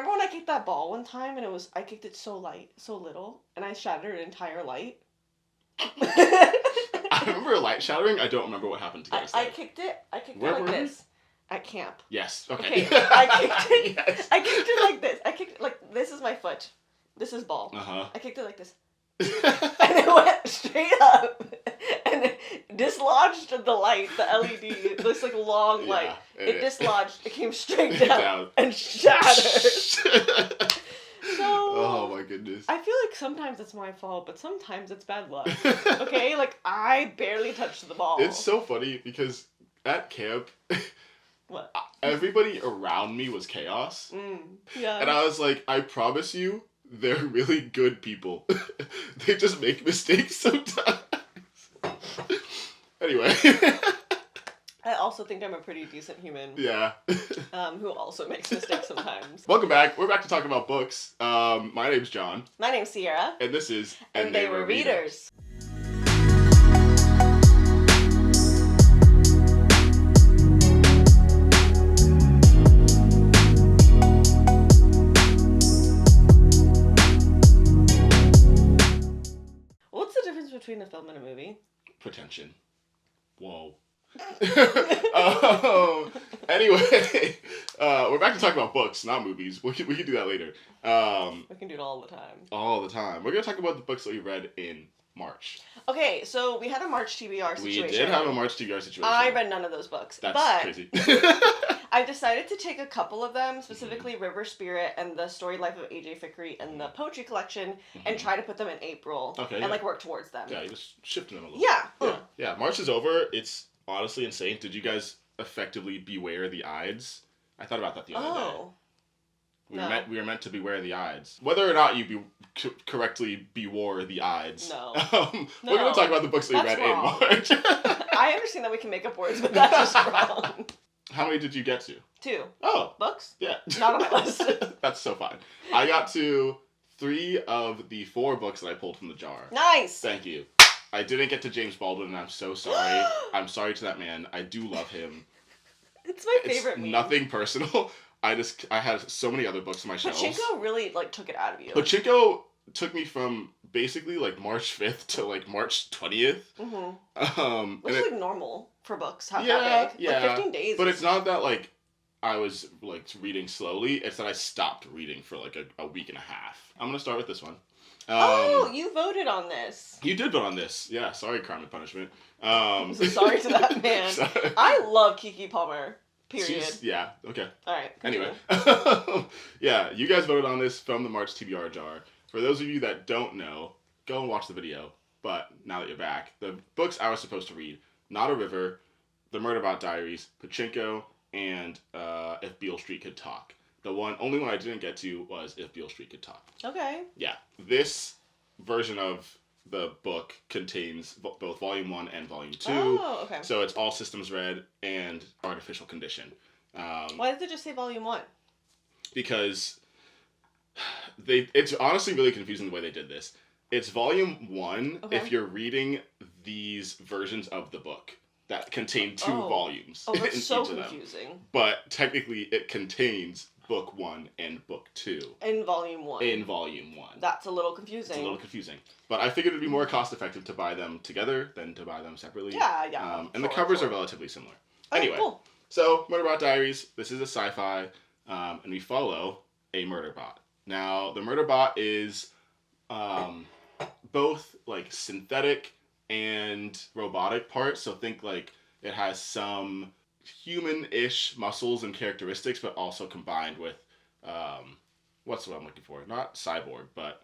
remember when I kicked that ball one time and I kicked it so little, and I shattered an entire light? I remember a light shattering. I don't remember what happened to get us there. I kicked it Where like were we? this. At camp. Yes. Okay. I kicked it. Yes. I kicked it like this. I kicked it like this is my foot. This is ball. I kicked it like this. And it went straight up and it dislodged the light, the LED, this like long light. It dislodged. It came straight down and shattered. Oh my goodness. I feel like sometimes it's my fault, but sometimes it's bad luck. Okay, like I barely touched the ball. It's so funny because at camp, what? Everybody around me was chaos. Yeah. And I was like, I promise you, they're really good people. They just make mistakes sometimes. Anyway. I also think I'm a pretty decent human. Yeah. Who also makes mistakes sometimes. Welcome back. We're back to talk about books. My name's John. My name's Sierra. And this is And They Were Readers. What's the difference between a film and a movie? Pretension. Whoa. Anyway, we're back to talk about books, not movies. We can do that later. We can do it all the time. All the time. We're going to talk about the books that we read in March. Okay, so we had a March TBR situation. We did have a March TBR situation. I read none of those books. That's crazy. I decided to take a couple of them, specifically River Spirit and the Story Life of A.J. Fickery and the Poetry Collection, and try to put them in April. Okay, and work towards them. Yeah, you just shifting them a little. Yeah. Yeah, March is over. It's honestly insane. Did you guys effectively beware the Ides? I thought about that the other day. We were meant to beware the Ides. Whether or not you correctly bewore the Ides. No. We're going to talk about the books that we read wrong. in March. I understand that we can make up words, but that's just wrong. How many did you get to? 2. Oh. Books? Yeah. Not on my list. That's so fine. I got to 3 of the 4 books that I pulled from the jar. Nice. Thank you. I didn't get to James Baldwin, and I'm so sorry. I'm sorry to that man. I do love him. It's my favorite meme. Nothing personal. I had so many other books on my shelves. Pachinko really took it out of you. Pachinko took me from basically March 5th to March 20th. Mm-hmm. Which is normal for books. That big. Yeah. 15 days. But it's not that I was reading slowly. It's that I stopped reading for a week and a half. I'm gonna start with this one. You voted on this. You did vote on this. Yeah, sorry, Crime and Punishment. I'm so sorry to that man. I love Keke Palmer. Period. Yeah, okay. Alright. Anyway. Yeah, you guys voted on this from the March TBR jar. For those of you that don't know, go and watch the video. But now that you're back, the books I was supposed to read, Not a River, The Murderbot Diaries, Pachinko, and If Beale Street Could Talk. The only one I didn't get to was If Beale Street Could Talk. Okay. Yeah. This version of the book contains both Volume 1 and Volume 2. Oh, okay. So it's All Systems Red and Artificial Condition. Why did they just say Volume 1? Because it's honestly really confusing the way they did this. It's Volume 1 if you're reading these versions of the book that contain 2 volumes. Oh, that's in so each of them. Confusing. But technically it contains Book 1 and Book 2. In Volume 1. In Volume 1. That's a little confusing. It's a little confusing. But I figured it'd be more cost effective to buy them together than to buy them separately. Yeah. And the covers are relatively similar. Okay, Anyway, cool. So Murderbot Diaries, this is a sci-fi, and we follow a murderbot. Now, the murderbot is both synthetic and robotic parts, so think it has some human-ish muscles and characteristics, but also combined with, what's what I'm looking for? Not cyborg, but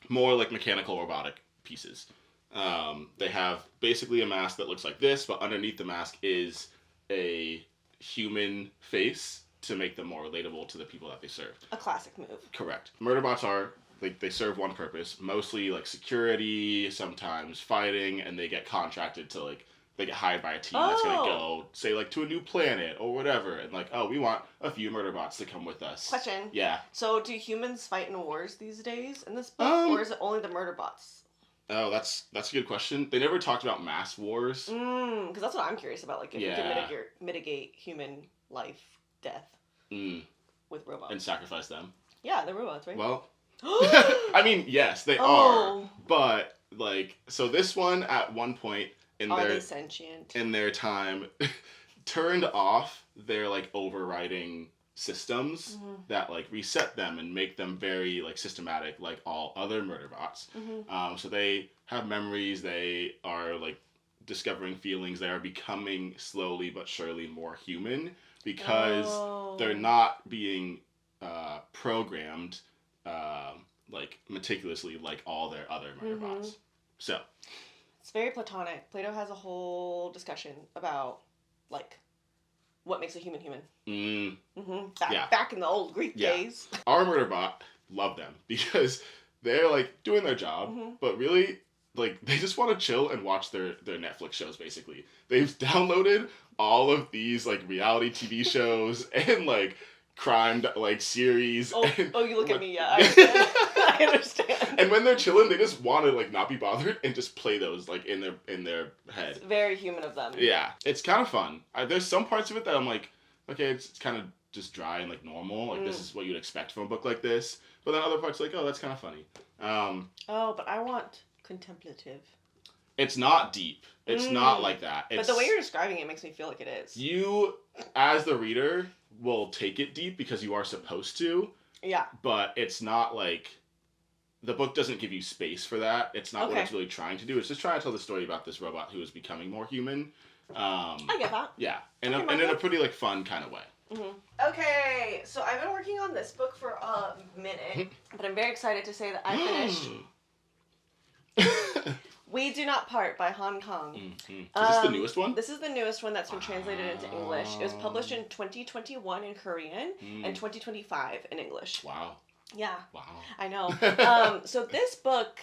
more mechanical robotic pieces. They have basically a mask that looks like this, but underneath the mask is a human face to make them more relatable to the people that they serve. A classic move. Correct. Murderbots are, they serve one purpose, mostly security, sometimes fighting, and they get contracted to they get hired by a team that's going to go, say, to a new planet or whatever. And, we want a few Murderbots to come with us. Question. Yeah. So, do humans fight in wars these days in this book? Or is it only the Murderbots? Oh, that's a good question. They never talked about mass wars. Because that's what I'm curious about. If you can mitigate human life, death with robots. and sacrifice them. Yeah, they're robots, right? Well, I mean, yes, they are. But, like, so this one, at one point are they sentient? In their time, turned off their, like, overriding systems that, like, reset them and make them very, like, systematic, like all other Murderbots. So they have memories, they are, like, discovering feelings, they are becoming slowly but surely more human because they're not being programmed like meticulously like all their other Murderbots. So it's very platonic. Plato has a whole discussion about like what makes a human human. Back in the old Greek days. Our Murderbot love them because they're like doing their job, but really like they just want to chill and watch their Netflix shows. Basically, they've downloaded all of these like reality TV shows and like crime like series. You look at me. Yeah, I understand. And when they're chilling, they just want to like not be bothered and just play those like in their head. It's very human of them. Yeah, it's kind of fun. There's some parts of it that I'm like, okay, it's kind of just dry and like normal. Like this is what you'd expect from a book like this. But then other parts like, oh, that's kind of funny. But I want contemplative. It's not deep. It's not like that. But the way you're describing it makes me feel like it is. You, as the reader, will take it deep because you are supposed to. Yeah. But it's not like... The book doesn't give you space for that. It's not what it's really trying to do. It's just trying to tell the story about this robot who is becoming more human. I get that. Yeah. And in a pretty like fun kind of way. Okay, so I've been working on this book for a minute, but I'm very excited to say that I finished We Do Not Part by Hong Kong. Is this the newest one? This is the newest one that's been translated into English. It was published in 2021 in Korean and 2025 in English. Wow. Yeah. Wow. I know. So this book,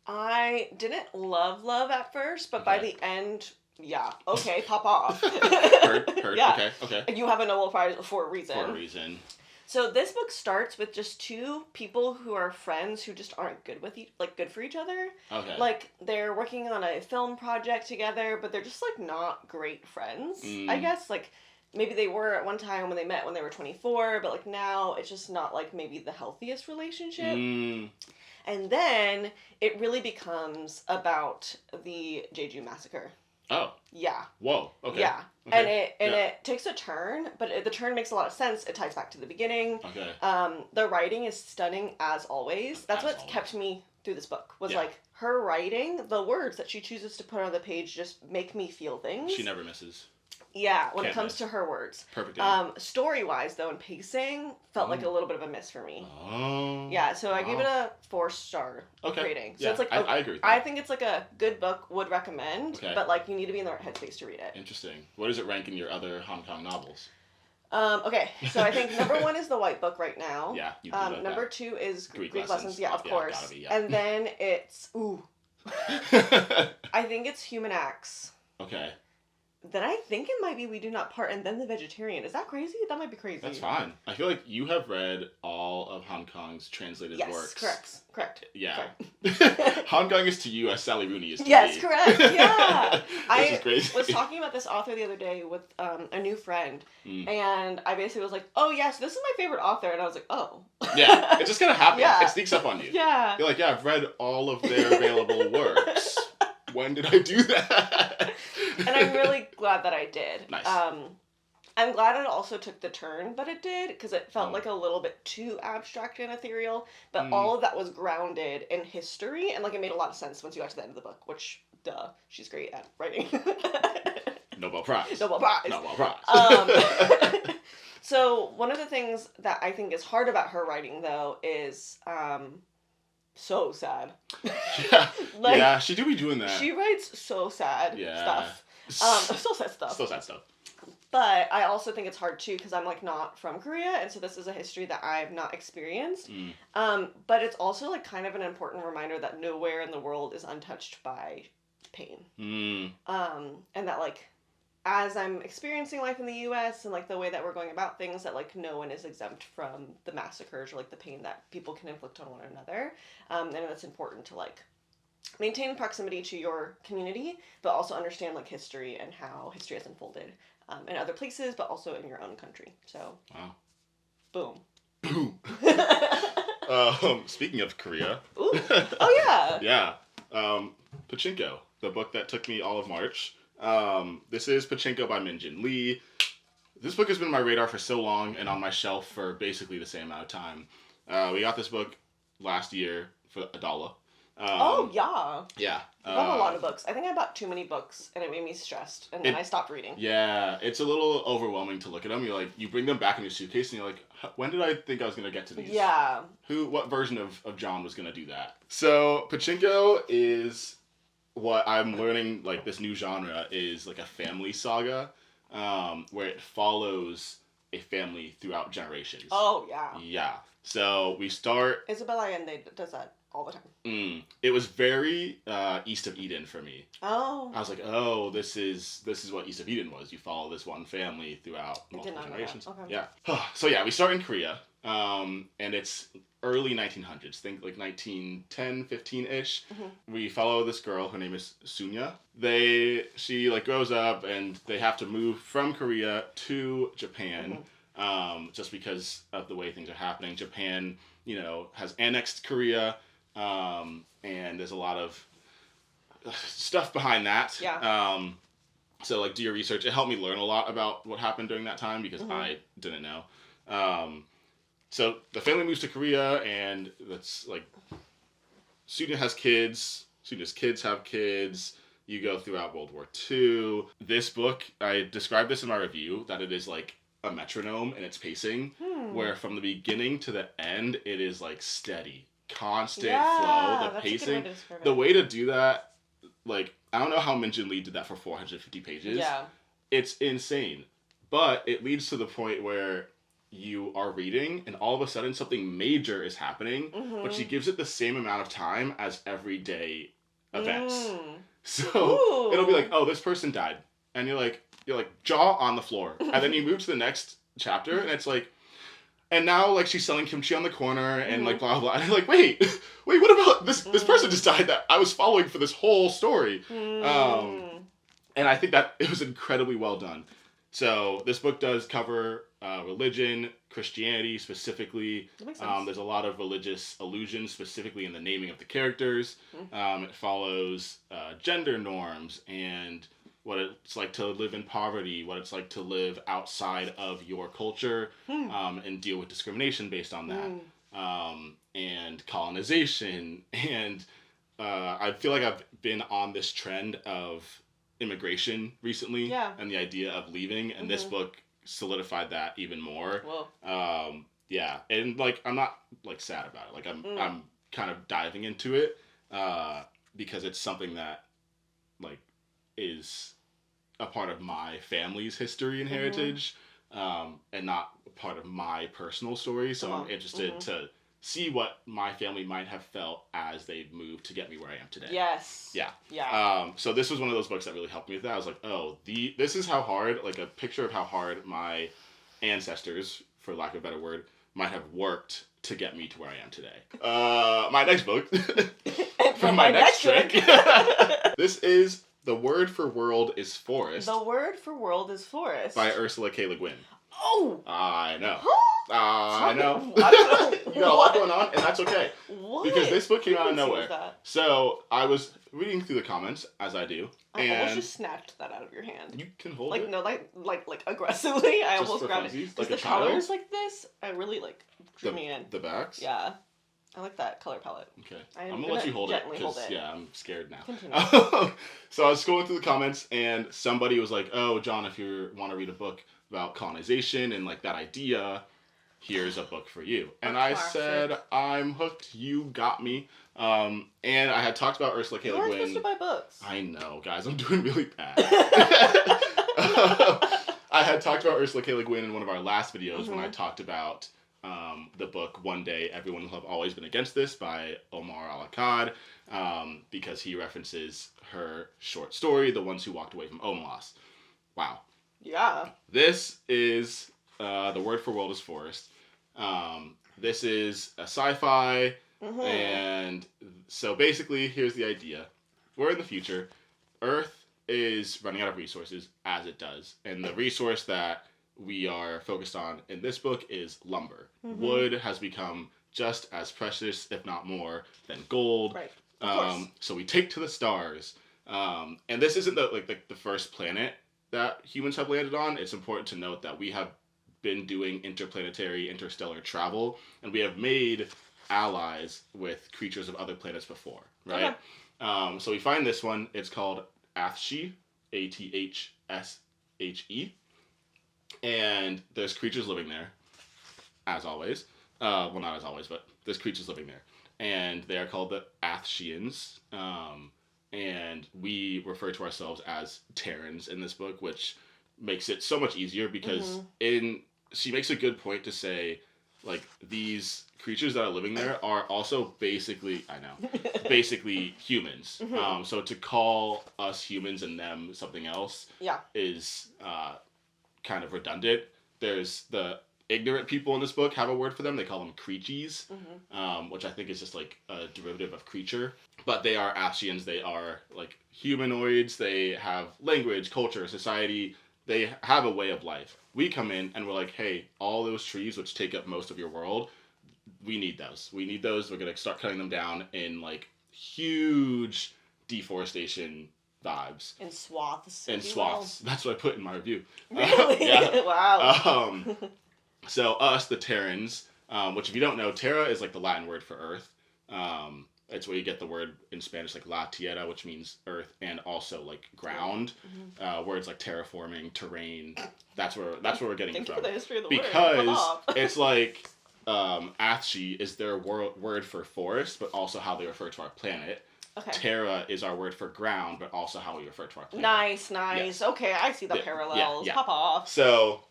I didn't love at first, but by the end... Yeah. Okay. Pop off. Heard. Yeah. Okay. You have a Nobel Prize for a reason. For a reason. So this book starts with just two people who are friends who just aren't good with good for each other. Okay. Like they're working on a film project together, but they're just like not great friends. I guess like maybe they were at one time when they met when they were 24, but like now it's just not like maybe the healthiest relationship. And then it really becomes about the Jeju massacre. Oh. Yeah. Whoa. Okay. Yeah. Okay. And it takes a turn, but the turn makes a lot of sense. It ties back to the beginning. Okay. The writing is stunning as always. That's what's kept me through this book. Was like her writing, the words that she chooses to put on the page just make me feel things. She never misses. Yeah, when it comes to her words. Perfect. Story-wise, though, and pacing, felt like a little bit of a miss for me. Oh. Yeah, so I gave it a 4-star rating. So it's like I agree with that. I think it's like a good book, would recommend, Okay. but like you need to be in the right headspace to read it. Interesting. Where does it rank in your other Hong Kong novels? Okay, so I think number 1 is The White Book right now. Yeah, you do know number that. 2 is Greek Lessons. Yeah, of course. Gotta be, yeah. And then it's I think it's Human Acts. Okay. Then I think it might be We Do Not Part, and then The Vegetarian. Is that crazy? That might be crazy. That's fine. I feel like you have read all of Hong Kong's translated works. Yes, correct. Yeah. Correct. Hong Kong is to you as Sally Rooney is to me. Yes, correct. Yeah. Which is crazy. Was talking about this author the other day with a new friend, and I basically was like, oh, yes, this is my favorite author, and I was like, oh. Yeah, it just kind of happens. Yeah. It sneaks up on you. Yeah. You're like, yeah, I've read all of their available works. When did I do that? And I'm really glad that I did. Nice. I'm glad it also took the turn that it did, because it felt like a little bit too abstract and ethereal, but all of that was grounded in history, and like it made a lot of sense once you got to the end of the book, which, duh, she's great at writing. Nobel Prize. Nobel Prize. Nobel Prize. So one of the things that I think is hard about her writing, though, is so sad. Yeah, yeah, she do be doing that. She writes so sad stuff. So sad stuff. So sad stuff. But I also think it's hard too because I'm like not from Korea, and so this is a history that I've not experienced. But it's also like kind of an important reminder that nowhere in the world is untouched by pain. And that like as I'm experiencing life in the U.S. and like the way that we're going about things, that like no one is exempt from the massacres or like the pain that people can inflict on one another. And it's important to like maintain proximity to your community, but also understand like history and how history has unfolded in other places, but also in your own country. So, wow, boom. Boom. Speaking of Korea. Ooh. Oh, yeah. Pachinko, the book that took me all of March. This is Pachinko by Min-Jin Lee. This book has been on my radar for so long and on my shelf for basically the same amount of time. We got this book last year for $1. Yeah. Yeah. I bought a lot of books. I think I bought too many books, and it made me stressed, and then I stopped reading. Yeah, it's a little overwhelming to look at them. You bring them back in your suitcase, and you're like, when did I think I was going to get to these? Yeah. What version of John was going to do that? So, Pachinko is what I'm learning, this new genre is like a family saga, where it follows a family throughout generations. Oh, yeah. Yeah. So, we start... Isabella Allende does that all the time. It was very East of Eden for me. Oh. I was like, oh, this is what East of Eden was. You follow this one family throughout multiple generations. Okay. Yeah. So yeah, we start in Korea, and it's early 1900s. Think like 1910, 15-ish. Mm-hmm. We follow this girl. Her name is Sunya. She grows up, and they have to move from Korea to Japan, just because of the way things are happening. Japan, has annexed Korea. And there's a lot of stuff behind that. Yeah. So do your research. It helped me learn a lot about what happened during that time because I didn't know. So the family moves to Korea, and that's Sunya has kids. Sunya's kids have kids. You go throughout World War II. This book, I described this in my review, that it is like a metronome in its pacing, where from the beginning to the end, it is steady. Constant flow, the pacing. The way to do that, I don't know how Min-Jin Lee did that for 450 pages. Yeah. It's insane. But it leads to the point where you are reading and all of a sudden something major is happening, but she gives it the same amount of time as everyday events. So it'll be like, oh, this person died. And you're like jaw on the floor. And then you move to the next chapter and it's like, and now, she's selling kimchi on the corner, and, blah, blah, blah. And you're like, wait, what about this person just died that I was following for this whole story? And I think that it was incredibly well done. So, this book does cover religion, Christianity specifically. That makes sense. There's a lot of religious allusions, specifically in the naming of the characters. It follows gender norms and what it's like to live in poverty, what it's like to live outside of your culture, and deal with discrimination based on that, and colonization. And I feel like I've been on this trend of immigration recently, and the idea of leaving, and this book solidified that even more. Whoa. Yeah, and I'm not sad about it. I'm kind of diving into it because it's something that is a part of my family's history and heritage, and not a part of my personal story. So I'm interested to see what my family might have felt as they moved to get me where I am today. Yes. Yeah. Yeah. So this was one of those books that really helped me with that. I was like, oh, this is how hard, a picture of how hard my ancestors, for lack of a better word, might have worked to get me to where I am today. My next book, from my next trick, this is The Word for World is Forest. The Word for World is Forest. By Ursula K. Le Guin. Oh! I know. Huh? I know. I don't know. You got a lot going on, and that's okay. What? Because this book came out of nowhere. That? So, I was reading through the comments, as I do, I almost just snatched that out of your hand. You can hold it. No, aggressively. I just almost grabbed funsies, it. Just the colors like this, I really, drew me in. The backs? Yeah. I like that color palette. Okay. I'm going to let you hold it, because, hold it. yeah, I'm scared now. Continue. So I was scrolling through the comments, and somebody was like, oh, John, if you want to read a book about colonization and, that idea, here's a book for you. And I said, I'm hooked. You got me. And I had talked about Ursula K. Le Guin. You weren't supposed to buy books. I know, guys. I'm doing really bad. I had talked about Ursula K. Le Guin in one of our last videos when I talked about the book One Day Everyone Will Have Always Been Against This by Omar Al-Akkad, because he references her short story, The Ones Who Walked Away from Omelas. Wow. Yeah. This is The Word for World is Forest. This is a sci-fi, and so basically, here's the idea. We're in the future. Earth is running out of resources, as it does, and the resource that we are focused on in this book is lumber. Mm-hmm. Wood has become just as precious, if not more, than gold. Right. Of course. So we take to the stars. And this isn't the first planet that humans have landed on. It's important to note that we have been doing interstellar travel, and we have made allies with creatures of other planets before, right? Okay. So we find this one. It's called Athshe, Athshe, and there's creatures living there, as always. Well, not as always, but there's creatures living there, and they are called the Athsheans. And we refer to ourselves as Terrans in this book, which makes it so much easier because she makes a good point to say, like, these creatures that are living there are also basically humans. Mm-hmm. So to call us humans and them something else is kind of redundant. There's the ignorant people in this book have a word for them. They call them creechies, which I think is just like a derivative of creature. But they are Athsheans. They are like humanoids. They have language, culture, society. They have a way of life. We come in and we're like, hey, all those trees which take up most of your world, we need those. We need those. We're going to start cutting them down in like huge deforestation vibes. In swaths. In swaths. That's what I put in my review. Really? Yeah. Wow. So us, the Terrans, which if you don't know, Terra is like the Latin word for earth. It's where you get the word in Spanish like la tierra, which means earth, and also like ground. Words like terraforming, terrain. That's where we're getting it from. Thank you for the history of the because word. It's like Athshe is their word for forest, but also how they refer to our planet. Okay. Terra is our word for ground, but also how we refer to our planet. Nice. Yes. Okay, I see the parallels. Pop off. So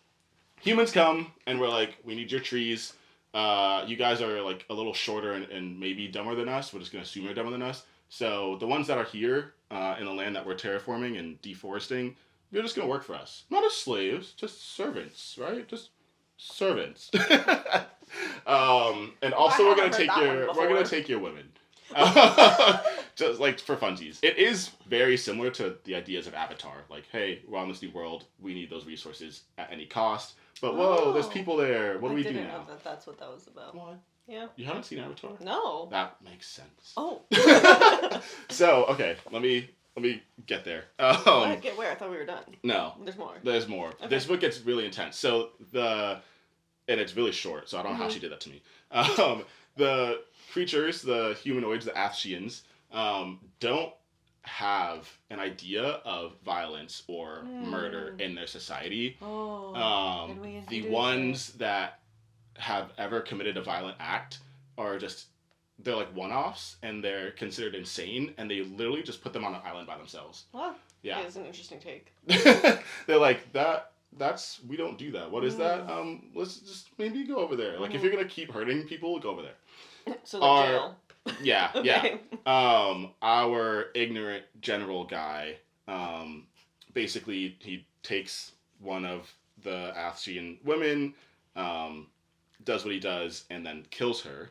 humans come and we're like, we need your trees. You guys are like a little shorter and maybe dumber than us. We're just going to assume you're dumber than us. So the ones that are here in the land that we're terraforming and deforesting, you're just going to work for us. Not as slaves, just servants, right? Just servants. And also we're going to take your women. Just like for funsies. It is very similar to the ideas of Avatar. Like, hey, we're on this new world. We need those resources at any cost. But whoa, there's people there. What do we do now? I didn't know that that's what that was about. What? Yeah. You haven't seen Avatar? No. That makes sense. Oh. So, okay, let me get there. Get where? I thought we were done. No. There's more. Okay. This book gets really intense. So and it's really short, so I don't know how she did that to me. The creatures, the humanoids, the Athsheans, don't have an idea of violence or murder in their society. The ones that have ever committed a violent act are they're like one-offs, and they're considered insane, and they literally just put them on an island by themselves. Well, yeah, it's an interesting take. They're like, we don't do that. What is that? Let's just maybe go over there. Like, if you're gonna keep hurting people, go over there. So the jail. Yeah, okay. Yeah. Our ignorant general guy, basically he takes one of the Athshean women, does what he does, and then kills her.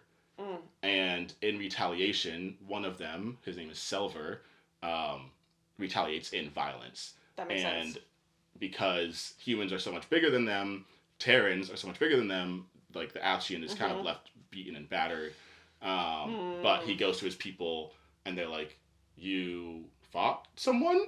And in retaliation, one of them, his name is Selver, retaliates in violence. That makes sense. And because humans are so much bigger than them, Terrans are so much bigger than them, like the Athshean is kind of left beaten and battered. But he goes to his people, and they're like, you fought someone?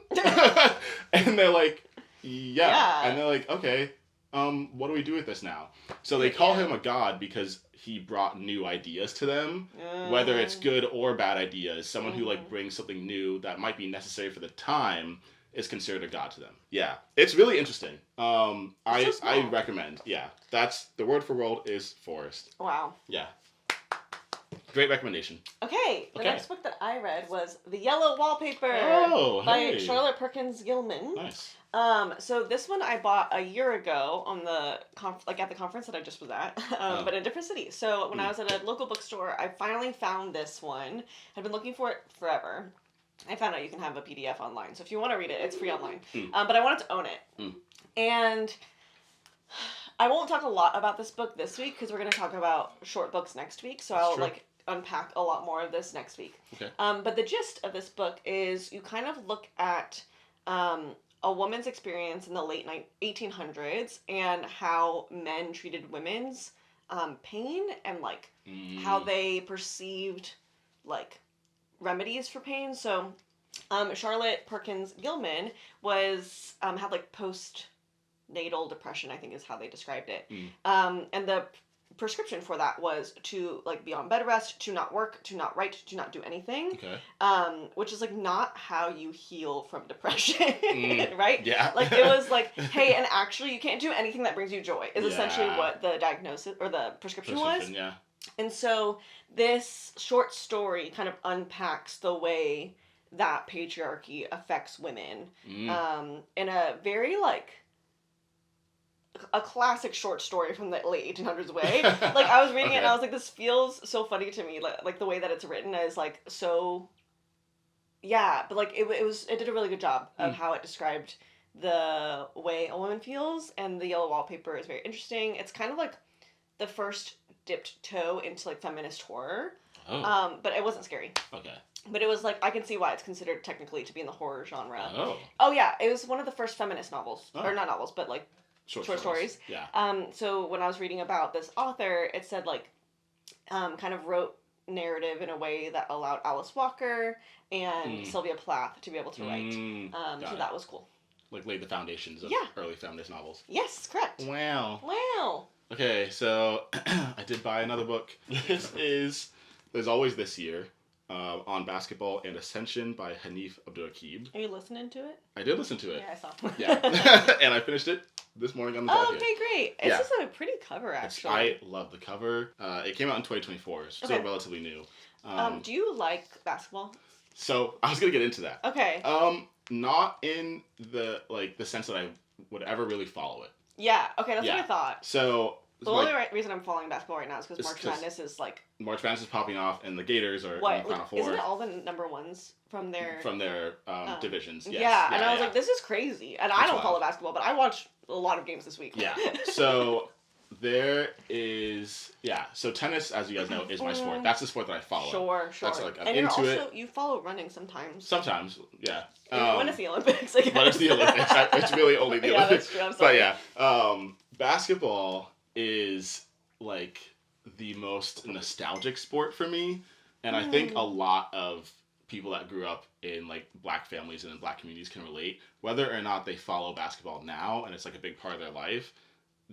And they're like, yeah. And they're like, okay, what do we do with this now? So they call him a god because he brought new ideas to them, whether it's good or bad ideas. Someone who like brings something new that might be necessary for the time is considered a god to them. Yeah, it's really interesting. I recommend. Yeah, that's the word for world is forest. Wow. Yeah. Great recommendation. Okay, the next book that I read was The Yellow Wallpaper by Charlotte Perkins Gilman. Nice. So this one I bought a year ago on the at the conference that I just was at, but in a different city. So when I was at a local bookstore, I finally found this one. I've been looking for it forever. I found out you can have a PDF online, so if you want to read it, it's free online. But I wanted to own it, and I won't talk a lot about this book this week because we're going to talk about short books next week. So I'll unpack a lot more of this next week. Okay. But the gist of this book is you kind of look at a woman's experience in the late 1800s and how men treated women's pain and like how they perceived like remedies for pain. So Charlotte Perkins Gilman was had like postnatal depression, I think is how they described it. And the prescription for that was to like be on bed rest, to not work, to not write, to not do anything. Okay. Which is like not how you heal from depression, right? Yeah. Like it was like, hey, and actually you can't do anything that brings you joy is essentially what the diagnosis or the prescription was. Yeah. And so this short story kind of unpacks the way that patriarchy affects women in a very like a classic short story from the late 1800s way. Like I was reading it and I was like, this feels so funny to me. Like the way that it's written is like so, yeah. But like it did a really good job of how it described the way a woman feels, and the Yellow Wallpaper is very interesting. It's kind of like the first dipped toe into like feminist horror. Oh. But it wasn't scary. Okay. But it was like, I can see why it's considered technically to be in the horror genre. Oh. Oh yeah, it was one of the first feminist novels, or not novels, but like short stories. Yeah. So when I was reading about this author, it said like, kind of wrote narrative in a way that allowed Alice Walker and Sylvia Plath to be able to write. So that was cool. Like laid the foundations of early feminist novels. Yes, correct. Wow. Wow. Okay, so I did buy another book. This is There's Always This Year. On Basketball and Ascension by Hanif Abdulraqib. Are you listening to it? I did listen to it. Yeah, I saw. Yeah. And I finished it this morning on the drive. Oh, okay, great. It's just a pretty cover, actually. I love the cover. It came out in 2024, so relatively new. Do you like basketball? So, I was going to get into that. Okay. Not in the sense that I would ever really follow it. Yeah, okay, that's what I thought. So... The only reason I'm following basketball right now is because March Madness is like... March Madness is popping off, and the Gators are in the Final Four. Isn't it all the number ones from their... divisions, yes. Yeah, and I was like, this is crazy. And I don't follow basketball, but I watched a lot of games this week. Yeah, so there is... Yeah, so tennis, as you guys know, is my sport. That's the sport that I follow. Sure. That's like, I'm and into you're it. also, you follow running sometimes. Sometimes, yeah. When it's the Olympics, I guess. When it's the Olympics. It's really only the Olympics. Yeah, that's true, I'm sorry. But yeah, basketball is... like the most nostalgic sport for me, and I think a lot of people that grew up in like black families and in black communities can relate, whether or not they follow basketball now and it's like a big part of their life.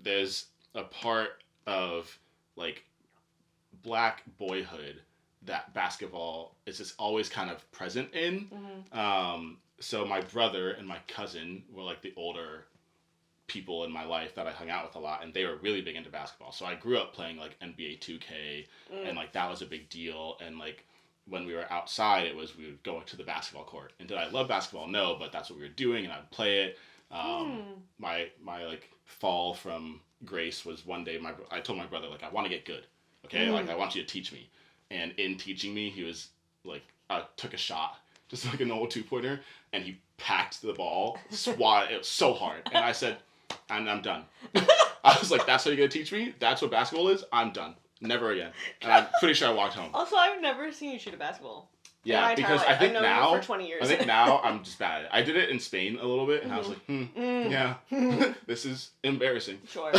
There's a part of like black boyhood that basketball is just always kind of present in. So my brother and my cousin were like the older people in my life that I hung out with a lot, and they were really big into basketball. So I grew up playing like NBA 2K, and like that was a big deal. And like when we were outside, we would go to the basketball court. And did I love basketball? No, but that's what we were doing, and I'd play it. My like fall from grace was one day I told my brother like, I want to get good, okay? Like I want you to teach me. And in teaching me, he was like, took a shot, just like an old 2-pointer, and he packed the ball, swat it was so hard, and I said, I'm done. I was like, that's how you're going to teach me? That's what basketball is? I'm done. Never again. And I'm pretty sure I walked home. Also, I've never seen you shoot a basketball. Yeah, because I think now... for 20 years. I think now I'm just bad at it. I did it in Spain a little bit, and I was like, yeah, this is embarrassing. Sure.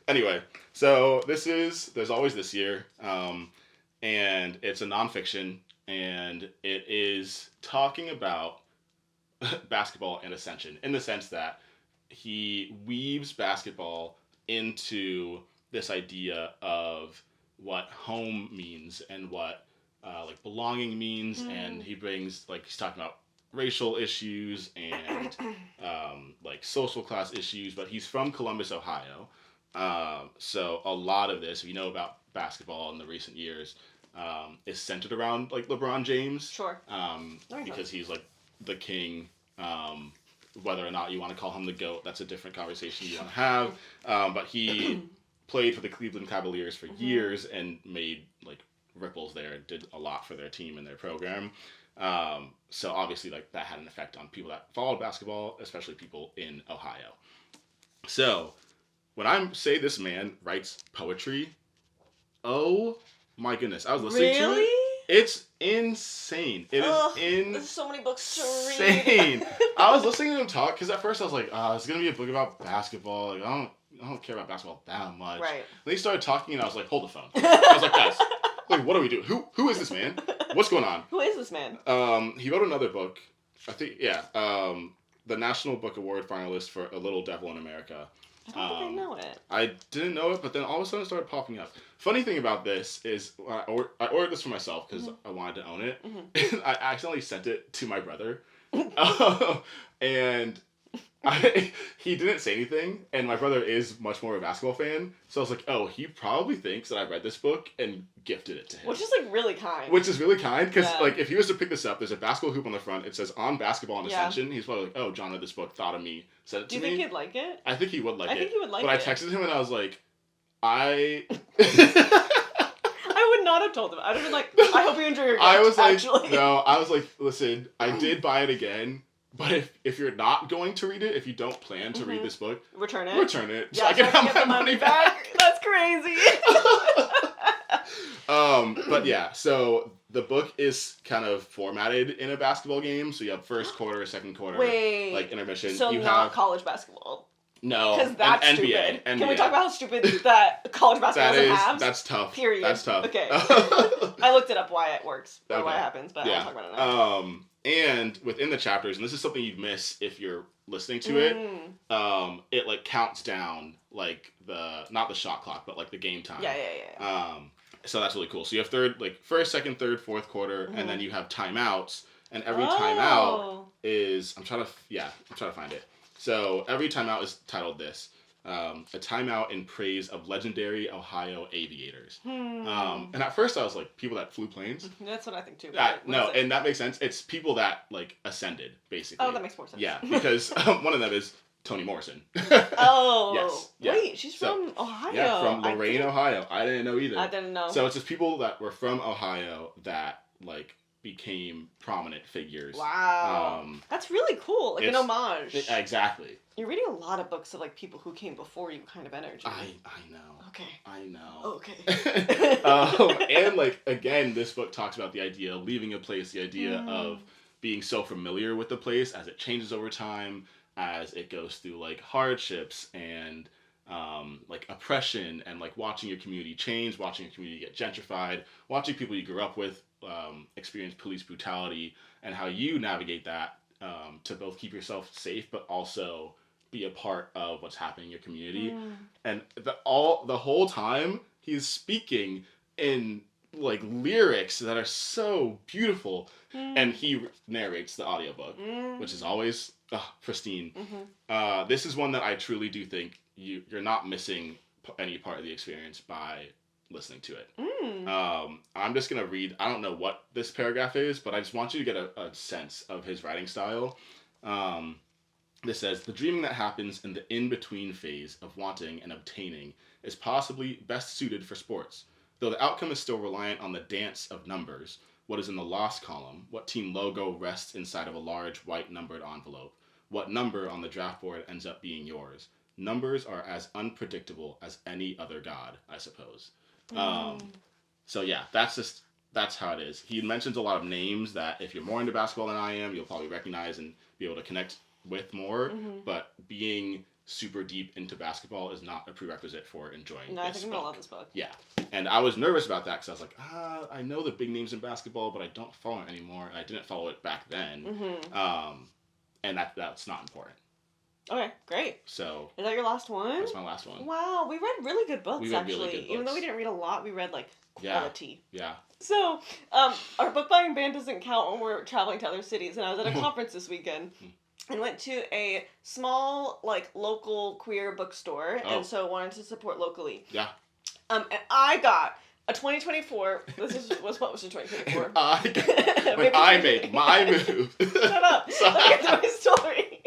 Anyway, so There's Always This Year, and it's a nonfiction, and it is talking about basketball and ascension, in the sense that he weaves basketball into this idea of what home means and what like belonging means, and he brings he's talking about racial issues and like social class issues, but he's from Columbus, Ohio. So a lot of this, if you know about basketball in the recent years, is centered around like LeBron James. Sure. Because he's like the king. Whether or not you want to call him the GOAT, that's a different conversation you want to have. But he played for the Cleveland Cavaliers for years and made like ripples there and did a lot for their team and their program. So obviously like that had an effect on people that followed basketball, especially people in Ohio. So when I say this man writes poetry, oh my goodness, I was listening to it. It's insane. It is insane. There's so many books to read. I was listening to him talk because at first I was like, it's gonna be a book about basketball. Like I don't care about basketball that much. Right. Then he started talking and I was like, hold the phone. I was like, guys, like what are we doing? Who is this man? What's going on? Who is this man? He wrote another book. I think the National Book Award finalist for A Little Devil in America. I don't think I know it. I didn't know it, but then all of a sudden it started popping up. Funny thing about this is I ordered this for myself because I wanted to own it. Mm-hmm. I accidentally sent it to my brother. And he didn't say anything, and my brother is much more of a basketball fan, so I was like, oh, he probably thinks that I read this book and gifted it to him. Which is, like, really kind. Which is really kind, because, like, if he was to pick this up, there's a basketball hoop on the front, it says, on basketball and Ascension, he's probably like, oh, John read this book, thought of me, sent it to me. Do you think he'd like it? I think he would like it. I think he would like it. But I texted him and I was like, I would not have told him. I'd have been like, I hope you enjoy your gift, I was like, actually. no, I was like, listen, I did buy it again. But if you're not going to read it, if you don't plan to read this book, return it. So I can have my money back. That's crazy. But yeah, so the book is kind of formatted in a basketball game. So you have first quarter, second quarter, like intermission. So you not have college basketball. No, because that's NBA, stupid. NBA. Can we talk about how stupid that college basketball doesn't have? That's tough. Period. That's tough. Okay. I looked it up why it works or why it happens, but I won't talk about it now. And within the chapters, and this is something you'd miss if you're listening to it, it like counts down like not the shot clock, but like the game time. Yeah. So that's really cool. So you have first, second, third, fourth quarter, and then you have timeouts, and every timeout is I'm trying to find it. So every timeout is titled this. A timeout in praise of legendary Ohio aviators. And at first I was like, people that flew planes? That's what I think too. No, and that makes sense. It's people that like ascended, basically. Oh, that makes more sense. Yeah, because one of them is Toni Morrison. Oh. Yes. Yeah. Wait, she's from Ohio. Yeah, from Lorain, Ohio. I didn't know either. I didn't know. So it's just people that were from Ohio that like became prominent figures. Wow. That's really cool. Like an homage. Exactly. You're reading a lot of books of like people who came before you kind of energy. I know. Okay. I know. Okay. And like again, this book talks about the idea of leaving a place, the idea of being so familiar with the place as it changes over time, as it goes through like hardships and like oppression, and like watching your community change, watching your community get gentrified, watching people you grew up with experience police brutality, and how you navigate that to both keep yourself safe but also be a part of what's happening in your community. And the whole time he's speaking in like lyrics that are so beautiful, and he narrates the audiobook, which is always pristine. This is one that I truly do think you're not missing any part of the experience by listening to it. I'm just gonna read, I don't know what this paragraph is, but I just want you to get a sense of his writing style. This says, the dreaming that happens in the in-between phase of wanting and obtaining is possibly best suited for sports, though the outcome is still reliant on the dance of numbers. What is in the lost column, what team logo rests inside of a large white numbered envelope, what number on the draft board ends up being yours. Numbers are as unpredictable as any other god, I suppose. So yeah, that's how it is. He mentions a lot of names that if you're more into basketball than I am, you'll probably recognize and be able to connect with more, but being super deep into basketball is not a prerequisite for enjoying I think I'm gonna love this book. Yeah, and I was nervous about that because I was like, I know the big names in basketball, but I don't follow it anymore, and I didn't follow it back then. And that's not important. Okay, great. So is that your last one? That's my last one. Wow, we read really good books, we read actually. Really good books. Even though we didn't read a lot, we read like quality. Yeah. So, our book buying ban doesn't count when we're traveling to other cities, and I was at a conference this weekend. And went to a small, like, local queer bookstore, and so wanted to support locally. Yeah. And I got a 2024. Was published in 2024. When I made my move. Shut up. Sorry. Let me get to my story.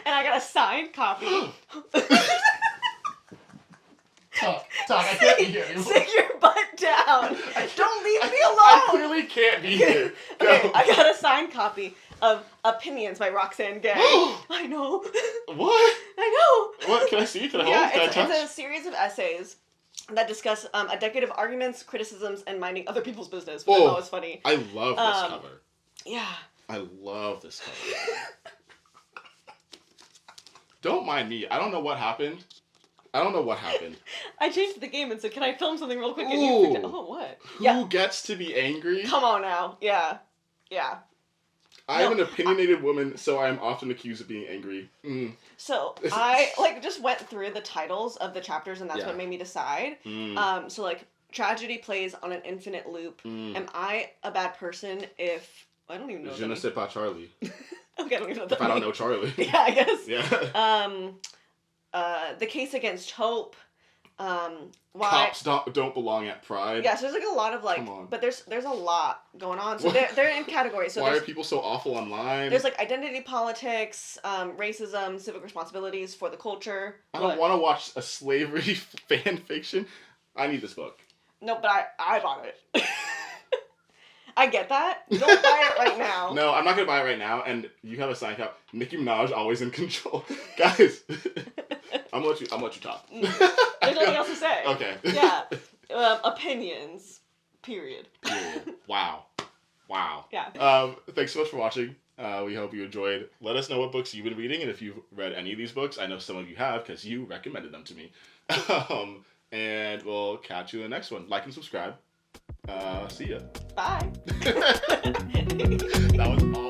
And I got a signed copy. Talk. I can't be here anymore. Sit your butt down. Don't leave me alone. I clearly can't be here. Okay, I got a signed copy of Opinions by Roxane Gay. I know. What? I know. What? Can I see? Can I hold? Can I touch? It's a series of essays that discuss a decade of arguments, criticisms, and minding other people's business, which I thought was funny. I love this cover. Yeah. I love this cover. Don't mind me. I don't know what happened. I changed the game and said, "Can I film something real quick?" And you freaked out. Oh, what? Who gets to be angry? Come on now. Yeah. I'm an opinionated woman, so I am often accused of being angry. So I just went through the titles of the chapters, and that's what made me decide. So tragedy plays on an infinite loop. Am I a bad person if I don't even know? Je ne sais pas Charlie. Okay, I don't even know that. If I don't know Charlie. Yeah, I guess. Yeah. The case against Hope. Why Cops don't belong at Pride. Yeah, so there's a lot of but there's a lot going on. So they're in categories. So why are people so awful online? There's identity politics, racism, civic responsibilities for the culture. I don't want to watch a slavery fan fiction. I need this book. No, but I bought it. I get that. Don't buy it right now. No, I'm not gonna buy it right now. And you have a sign cap. Nicki Minaj always in control, guys. I'm gonna let you talk. There's nothing else to say. Okay. Yeah. Opinions. Period. Wow. Yeah. Thanks so much for watching. We hope you enjoyed. Let us know what books you've been reading and if you've read any of these books. I know some of you have because you recommended them to me. And we'll catch you in the next one. Like and subscribe. See ya. Bye. That was awesome.